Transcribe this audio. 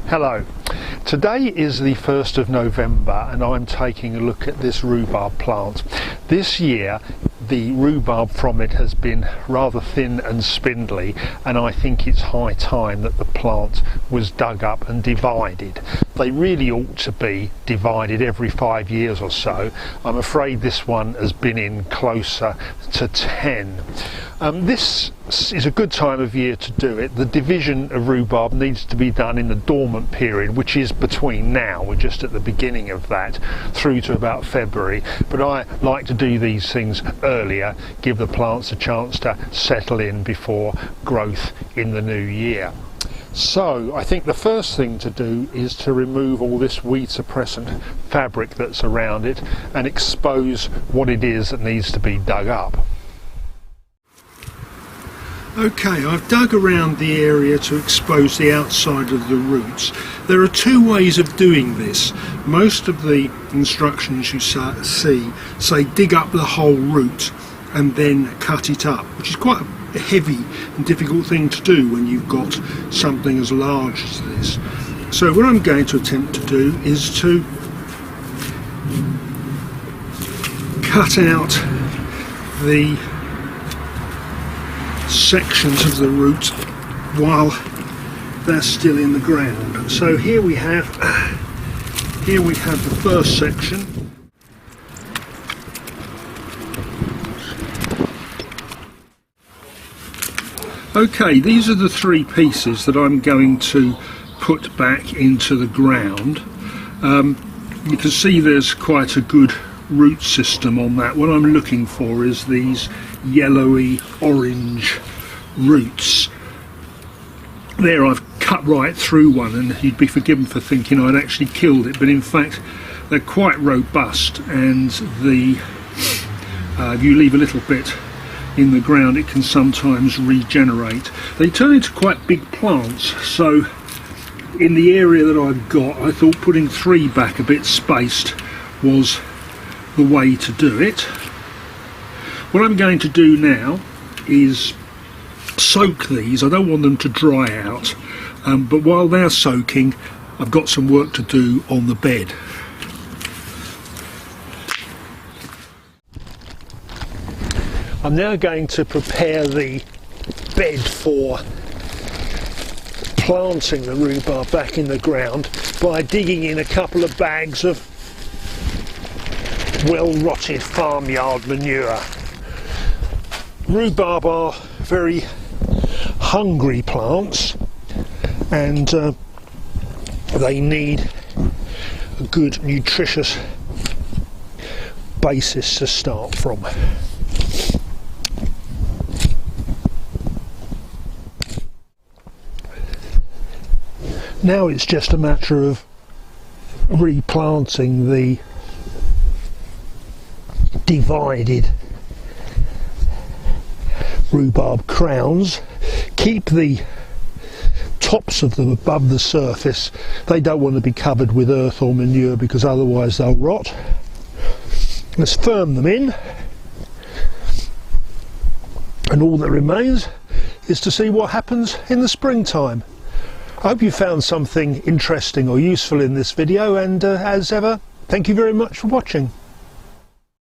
Hello. Today is the 1st of November and I'm taking a look at this rhubarb plant. This year the rhubarb from it has been rather thin and spindly, and I think it's high time that the plant was dug up and divided. They really ought to be divided every 5 years or so. I'm afraid this one has been in closer to 10. This is a good time of year to do it. The division of rhubarb needs to be done in the dormant period, which is between now, we're just at the beginning of that, through to about February. But I like to do these things earlier, give the plants a chance to settle in before growth in the new year. So I think the first thing to do is to remove all this weed suppressant fabric that's around it and expose what it is that needs to be dug up. Okay, I've dug around the area to expose the outside of the roots. There are two ways of doing this. Most of the instructions you see say dig up the whole root and then cut it up, which is quite a heavy and difficult thing to do when you've got something as large as this. So what I'm going to attempt to do is to cut out the sections of the root while they're still in the ground. So here we have the first section. Okay, these are the three pieces that I'm going to put back into the ground. You can see there's quite a good root system on that. What I'm looking for is these yellowy orange roots. There, I've cut right through one, and you'd be forgiven for thinking I'd actually killed it, but in fact they're quite robust, and if you leave a little bit in the ground it can sometimes regenerate. They turn into quite big plants, so in the area that I've got, I thought putting three back a bit spaced was the way to do it. What I'm going to do now is soak these. I don't want them to dry out, but while they're soaking I've got some work to do on the bed. I'm now going to prepare the bed for planting the rhubarb back in the ground by digging in a couple of bags of well-rotted farmyard manure. Rhubarb are very hungry plants, and they need a good nutritious basis to start from. Now it's just a matter of replanting the divided rhubarb crowns. Keep the tops of them above the surface. They don't want to be covered with earth or manure because otherwise they'll rot. Let's firm them in, and all that remains is to see what happens in the springtime. I hope you found something interesting or useful in this video, and as ever, thank you very much for watching.